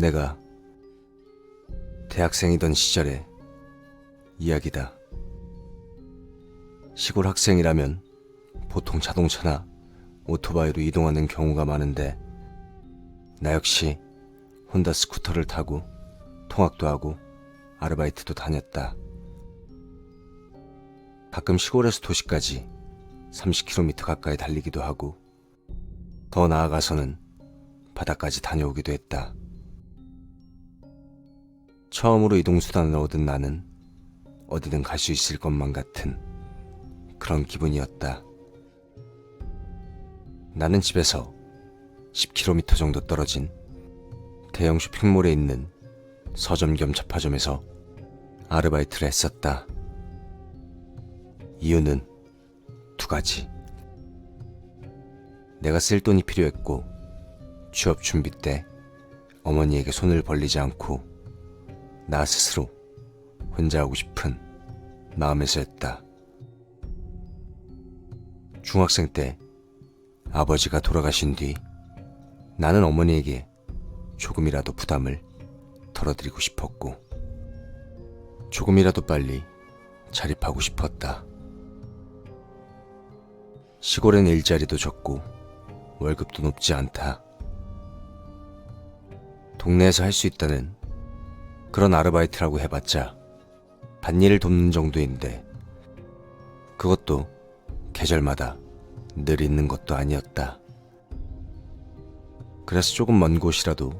내가 대학생이던 시절의 이야기다. 시골 학생이라면 보통 자동차나 오토바이로 이동하는 경우가 많은데 나 역시 혼다 스쿠터를 타고 통학도 하고 아르바이트도 다녔다. 가끔 시골에서 도시까지 30km 가까이 달리기도 하고 더 나아가서는 바다까지 다녀오기도 했다. 처음으로 이동수단을 얻은 나는 어디든 갈 수 있을 것만 같은 그런 기분이었다. 나는 집에서 10km 정도 떨어진 대형 쇼핑몰에 있는 서점 겸 잡화점에서 아르바이트를 했었다. 이유는 두 가지. 내가 쓸 돈이 필요했고 취업 준비 때 어머니에게 손을 벌리지 않고 나 스스로 혼자 하고 싶은 마음에서 했다. 중학생 때 아버지가 돌아가신 뒤 나는 어머니에게 조금이라도 부담을 덜어드리고 싶었고 조금이라도 빨리 자립하고 싶었다. 시골엔 일자리도 적고 월급도 높지 않다. 동네에서 할 수 있다는 그런 아르바이트라고 해봤자 밭일을 돕는 정도인데 그것도 계절마다 늘 있는 것도 아니었다. 그래서 조금 먼 곳이라도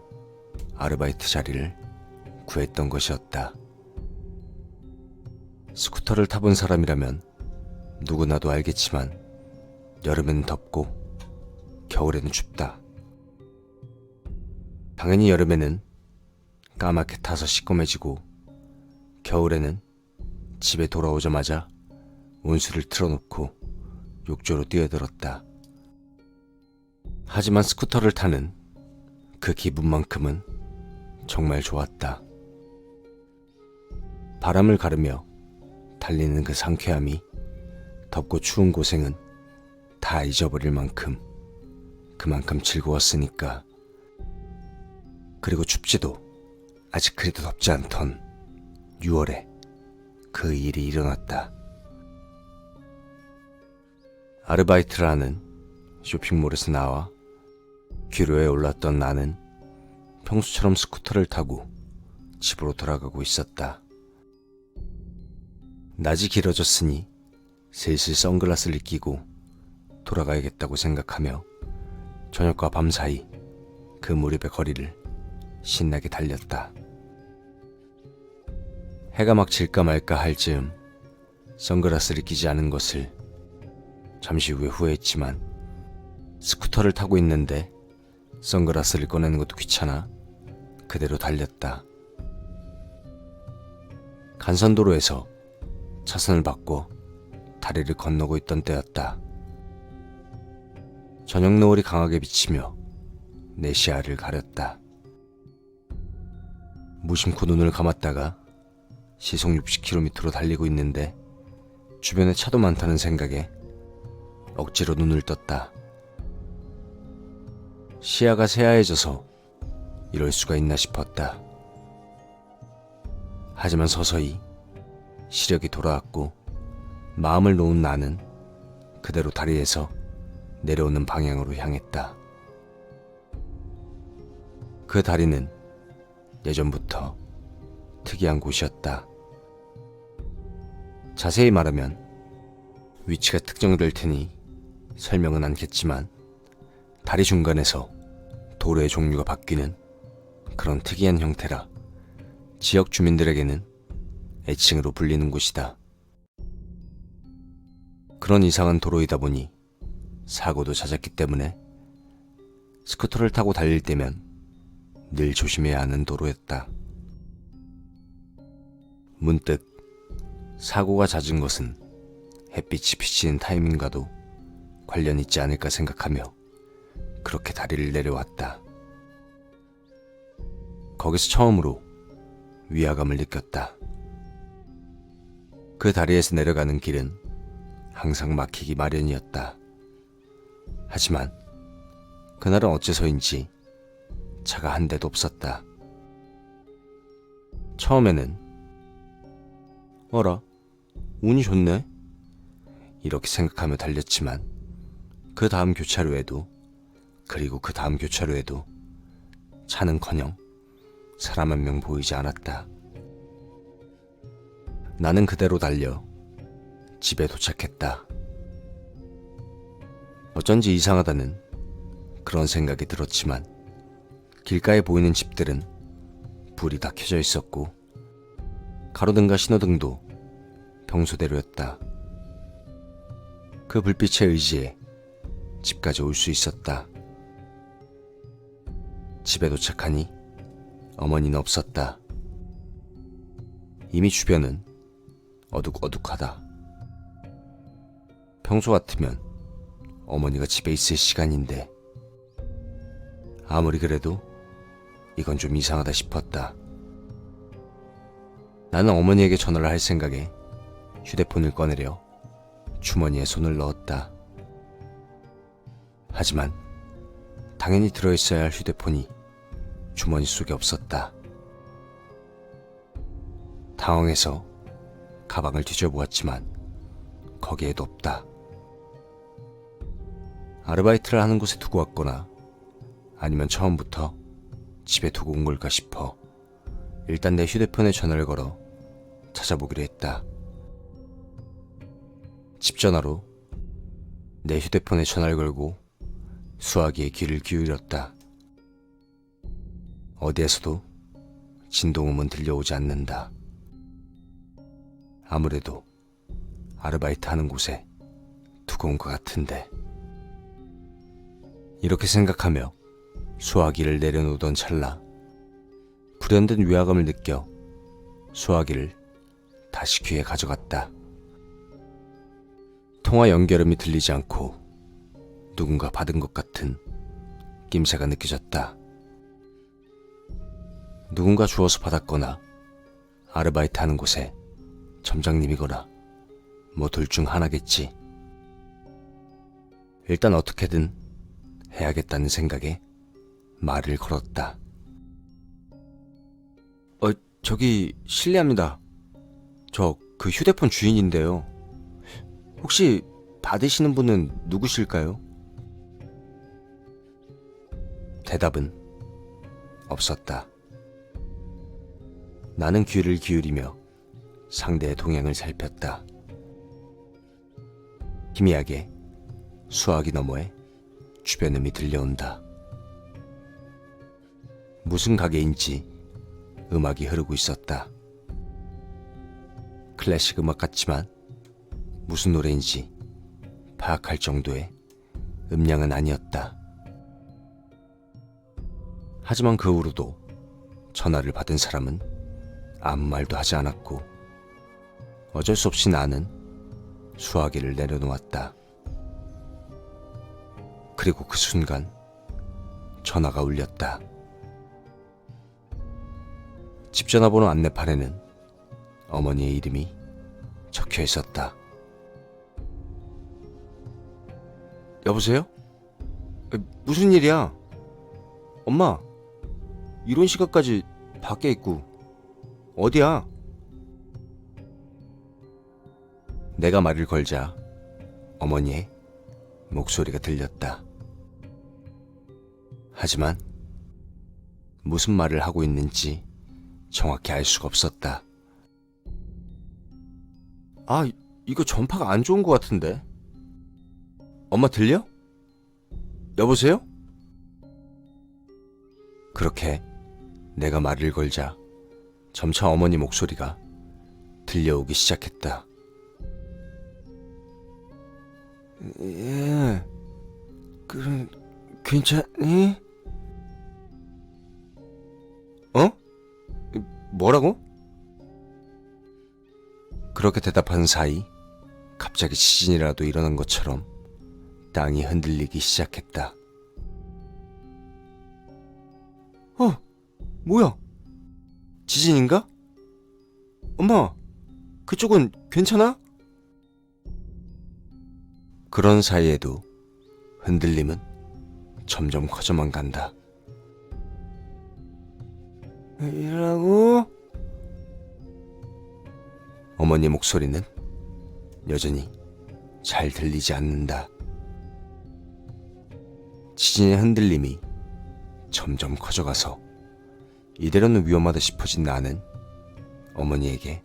아르바이트 자리를 구했던 것이었다. 스쿠터를 타본 사람이라면 누구나도 알겠지만 여름에는 덥고 겨울에는 춥다. 당연히 여름에는 까맣게 타서 시꺼매지고 겨울에는 집에 돌아오자마자 온수를 틀어놓고 욕조로 뛰어들었다. 하지만 스쿠터를 타는 그 기분만큼은 정말 좋았다. 바람을 가르며 달리는 그 상쾌함이 덥고 추운 고생은 다 잊어버릴 만큼 그만큼 즐거웠으니까. 그리고 춥지도 아직 그리도 덥지 않던 6월에 그 일이 일어났다. 아르바이트를 하는 쇼핑몰에서 나와 귀로에 올랐던 나는 평소처럼 스쿠터를 타고 집으로 돌아가고 있었다. 낮이 길어졌으니 슬슬 선글라스를 끼고 돌아가야겠다고 생각하며 저녁과 밤 사이 그 무렵의 거리를 신나게 달렸다. 해가 막 질까 말까 할 즈음 선글라스를 끼지 않은 것을 잠시 후에 후회했지만 스쿠터를 타고 있는데 선글라스를 꺼내는 것도 귀찮아 그대로 달렸다. 간선도로에서 차선을 바꿔 다리를 건너고 있던 때였다. 저녁 노을이 강하게 비치며 내 시야를 가렸다. 무심코 눈을 감았다가 시속 60km로 달리고 있는데 주변에 차도 많다는 생각에 억지로 눈을 떴다. 시야가 새하얘져서 이럴 수가 있나 싶었다. 하지만 서서히 시력이 돌아왔고 마음을 놓은 나는 그대로 다리에서 내려오는 방향으로 향했다. 그 다리는 예전부터 특이한 곳이었다. 자세히 말하면 위치가 특정될 테니 설명은 않겠지만 다리 중간에서 도로의 종류가 바뀌는 그런 특이한 형태라 지역 주민들에게는 애칭으로 불리는 곳이다. 그런 이상한 도로이다 보니 사고도 잦았기 때문에 스쿠터를 타고 달릴 때면 늘 조심해야 하는 도로였다. 문득 사고가 잦은 것은 햇빛이 비치는 타이밍과도 관련 있지 않을까 생각하며 그렇게 다리를 내려왔다. 거기서 처음으로 위화감을 느꼈다. 그 다리에서 내려가는 길은 항상 막히기 마련이었다. 하지만 그날은 어째서인지 차가 한 대도 없었다. 처음에는 어라, 운이 좋네 이렇게 생각하며 달렸지만 그 다음 교차로에도 그리고 그 다음 교차로에도 차는커녕 사람 한 명 보이지 않았다. 나는 그대로 달려 집에 도착했다. 어쩐지 이상하다는 그런 생각이 들었지만 길가에 보이는 집들은 불이 다 켜져 있었고 가로등과 신호등도 평소대로였다. 그 불빛에 의지해 집까지 올 수 있었다. 집에 도착하니 어머니는 없었다. 이미 주변은 어둑어둑하다. 평소 같으면 어머니가 집에 있을 시간인데 아무리 그래도 이건 좀 이상하다 싶었다. 나는 어머니에게 전화를 할 생각에 휴대폰을 꺼내려 주머니에 손을 넣었다. 하지만 당연히 들어있어야 할 휴대폰이 주머니 속에 없었다. 당황해서 가방을 뒤져보았지만 거기에도 없다. 아르바이트를 하는 곳에 두고 왔거나 아니면 처음부터 집에 두고 온 걸까 싶어 일단 내 휴대폰에 전화를 걸어 찾아보기로 했다. 집 전화로 내 휴대폰에 전화를 걸고 수화기에 귀를 기울였다. 어디에서도 진동음은 들려오지 않는다. 아무래도 아르바이트 하는 곳에 두고 온 것 같은데. 이렇게 생각하며 수화기를 내려놓던 찰나 불현듯 위화감을 느껴 수화기를 다시 귀에 가져갔다. 통화 연결음이 들리지 않고 누군가 받은 것 같은 낌새가 느껴졌다. 누군가 주워서 받았거나 아르바이트 하는 곳에 점장님이거나 뭐 둘 중 하나겠지. 일단 어떻게든 해야겠다는 생각에 말을 걸었다. 저기 실례합니다. 저 그 휴대폰 주인인데요. 혹시 받으시는 분은 누구실까요? 대답은 없었다. 나는 귀를 기울이며 상대의 동향을 살폈다. 희미하게 수화기 너머에 주변 음이 들려온다. 무슨 가게인지 음악이 흐르고 있었다. 클래식 음악 같지만 무슨 노래인지 파악할 정도의 음량은 아니었다. 하지만 그 후로도 전화를 받은 사람은 아무 말도 하지 않았고 어쩔 수 없이 나는 수화기를 내려놓았다. 그리고 그 순간 전화가 울렸다. 집 전화번호 안내판에는 어머니의 이름이 적혀 있었다. 여보세요? 무슨 일이야? 엄마, 이런 시간까지 밖에 있고 어디야? 내가 말을 걸자 어머니의 목소리가 들렸다. 하지만 무슨 말을 하고 있는지 정확히 알 수가 없었다. 이거 전파가 안 좋은 것 같은데. 엄마 들려? 여보세요? 그렇게 내가 말을 걸자 점차 어머니 목소리가 들려오기 시작했다. 예, 괜찮니? 뭐라고? 그렇게 대답하는 사이 갑자기 지진이라도 일어난 것처럼 땅이 흔들리기 시작했다. 뭐야? 지진인가? 엄마, 그쪽은 괜찮아? 그런 사이에도 흔들림은 점점 커져만 간다. 이라고? 어머니 목소리는 여전히 잘 들리지 않는다. 지진의 흔들림이 점점 커져가서 이대로는 위험하다 싶어진 나는 어머니에게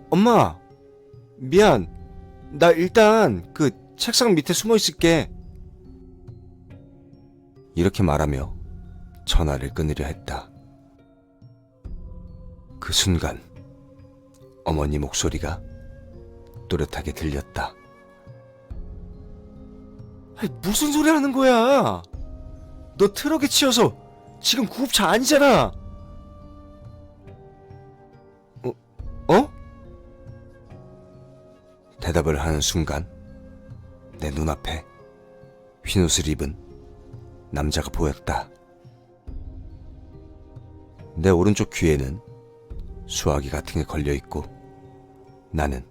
엄마, 미안. 나 일단 그 책상 밑에 숨어 있을게. 이렇게 말하며 전화를 끊으려 했다. 그 순간 어머니 목소리가 또렷하게 들렸다. 아니, 무슨 소리 하는 거야? 너 트럭에 치여서 지금 구급차 아니잖아. 어? 대답을 하는 순간 내 눈앞에 흰옷을 입은 남자가 보였다. 내 오른쪽 귀에는 수화기 같은 게 걸려있고 나는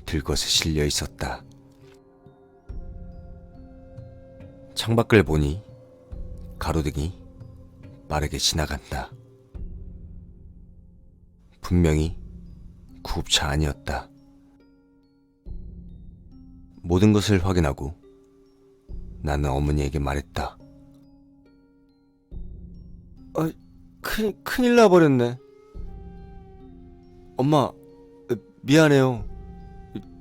들것에 실려 있었다. 창밖을 보니 가로등이 빠르게 지나간다. 분명히 구급차 아니었다. 모든 것을 확인하고 나는 어머니에게 말했다. 큰일 나버렸네. 엄마, 미안해요.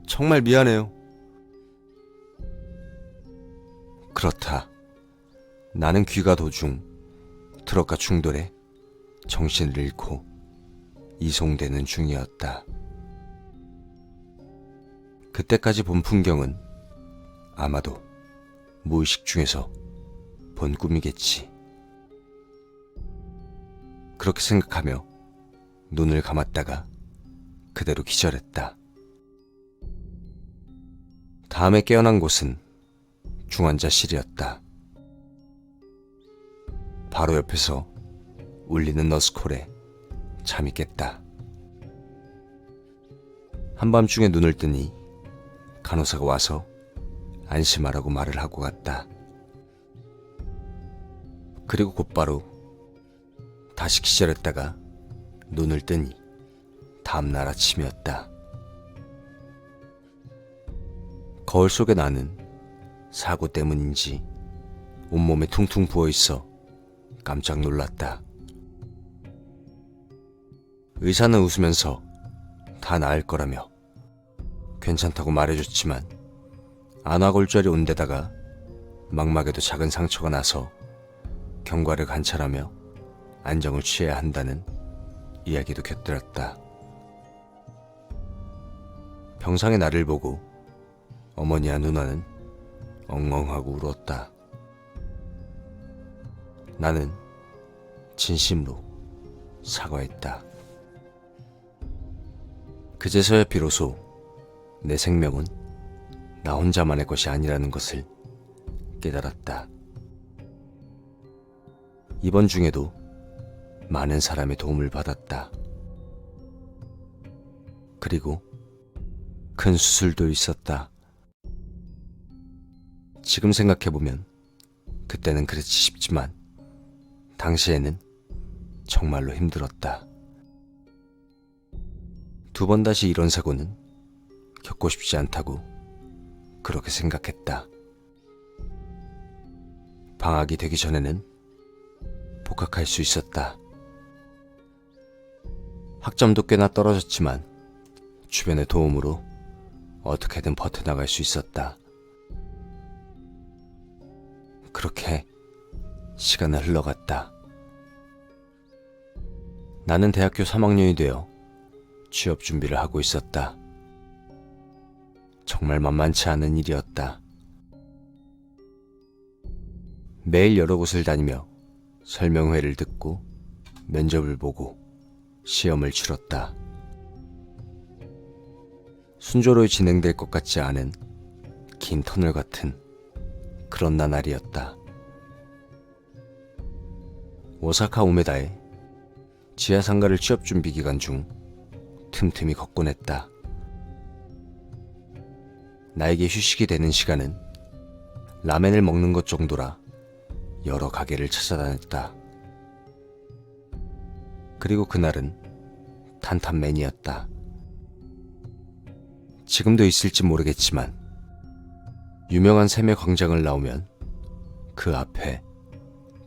정말 미안해요. 그렇다. 나는 귀가 도중 트럭과 충돌해 정신을 잃고 이송되는 중이었다. 그때까지 본 풍경은 아마도 무의식 중에서 본 꿈이겠지. 그렇게 생각하며 눈을 감았다가 그대로 기절했다. 다음에 깨어난 곳은 중환자실이었다. 바로 옆에서 울리는 너스콜에 잠이 깼다. 한밤중에 눈을 뜨니 간호사가 와서 안심하라고 말을 하고 갔다. 그리고 곧바로 다시 기절했다가 눈을 뜨니 다음날 아침이었다. 거울 속에 나는 사고 때문인지 온몸에 퉁퉁 부어있어 깜짝 놀랐다. 의사는 웃으면서 다 나을 거라며 괜찮다고 말해줬지만 안와골절이 온 데다가 망막에도 작은 상처가 나서 경과를 관찰하며 안정을 취해야 한다는 이야기도 곁들였다. 병상의 나를 보고 어머니와 누나는 엉엉하고 울었다. 나는 진심으로 사과했다. 그제서야 비로소 내 생명은 나 혼자만의 것이 아니라는 것을 깨달았다. 입원 중에도 많은 사람의 도움을 받았다. 그리고 큰 수술도 있었다. 지금 생각해보면 그때는 그랬지 싶지만 당시에는 정말로 힘들었다. 두 번 다시 이런 사고는 겪고 싶지 않다고 그렇게 생각했다. 방학이 되기 전에는 복학할 수 있었다. 학점도 꽤나 떨어졌지만 주변의 도움으로 어떻게든 버텨나갈 수 있었다. 그렇게 시간은 흘러갔다. 나는 대학교 3학년이 되어 취업 준비를 하고 있었다. 정말 만만치 않은 일이었다. 매일 여러 곳을 다니며 설명회를 듣고 면접을 보고 시험을 치렀다. 순조로이 진행될 것 같지 않은 긴 터널 같은 그런 나날이었다. 오사카 우메다의 지하상가를 취업 준비 기간 중 틈틈이 걷곤 했다. 나에게 휴식이 되는 시간은 라멘을 먹는 것 정도라 여러 가게를 찾아다녔다. 그리고 그날은 탄탄맨이었다. 지금도 있을지 모르겠지만 유명한 샘의 광장을 나오면 그 앞에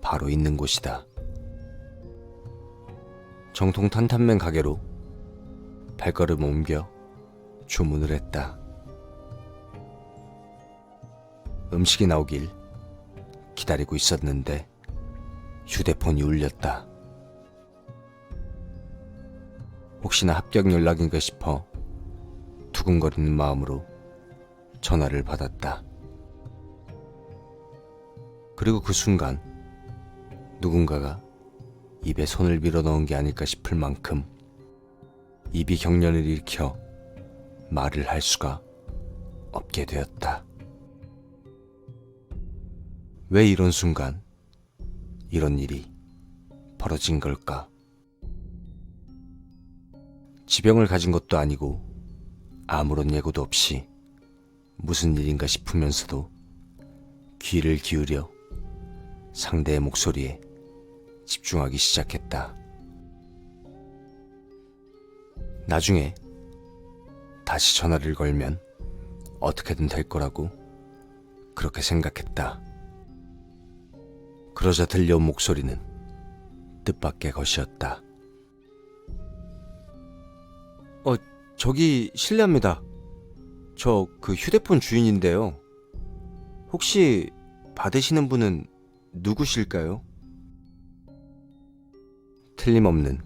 바로 있는 곳이다. 정통 탄탄맨 가게로 발걸음 옮겨 주문을 했다. 음식이 나오길 기다리고 있었는데 휴대폰이 울렸다. 혹시나 합격 연락인가 싶어 두근거리는 마음으로 전화를 받았다. 그리고 그 순간 누군가가 입에 손을 밀어넣은 게 아닐까 싶을 만큼 입이 경련을 일으켜 말을 할 수가 없게 되었다. 왜 이런 순간 이런 일이 벌어진 걸까? 지병을 가진 것도 아니고 아무런 예고도 없이 무슨 일인가 싶으면서도 귀를 기울여 상대의 목소리에 집중하기 시작했다. 나중에 다시 전화를 걸면 어떻게든 될 거라고 그렇게 생각했다. 그러자 들려온 목소리는 뜻밖의 것이었다. 저기 실례합니다. 저 그 휴대폰 주인인데요. 혹시 받으시는 분은 누구실까요? 틀림없는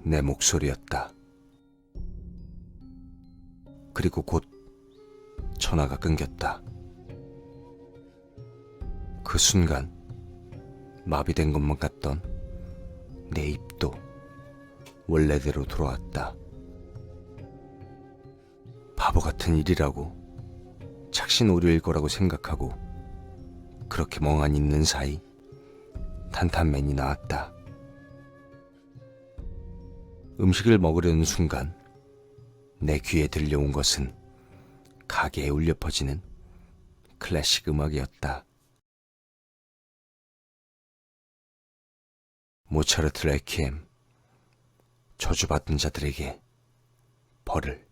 내 목소리였다. 그리고 곧 전화가 끊겼다. 그 순간 마비된 것만 같던 내 입도 원래대로 돌아왔다. 바보 같은 일이라고 착신 오류일 거라고 생각하고 그렇게 멍하니 있는 사이 탄탄맨이 나왔다. 음식을 먹으려는 순간 내 귀에 들려온 것은 가게에 울려 퍼지는 클래식 음악이었다. 모차르트 레퀴엠, 저주받은 자들에게 벌을.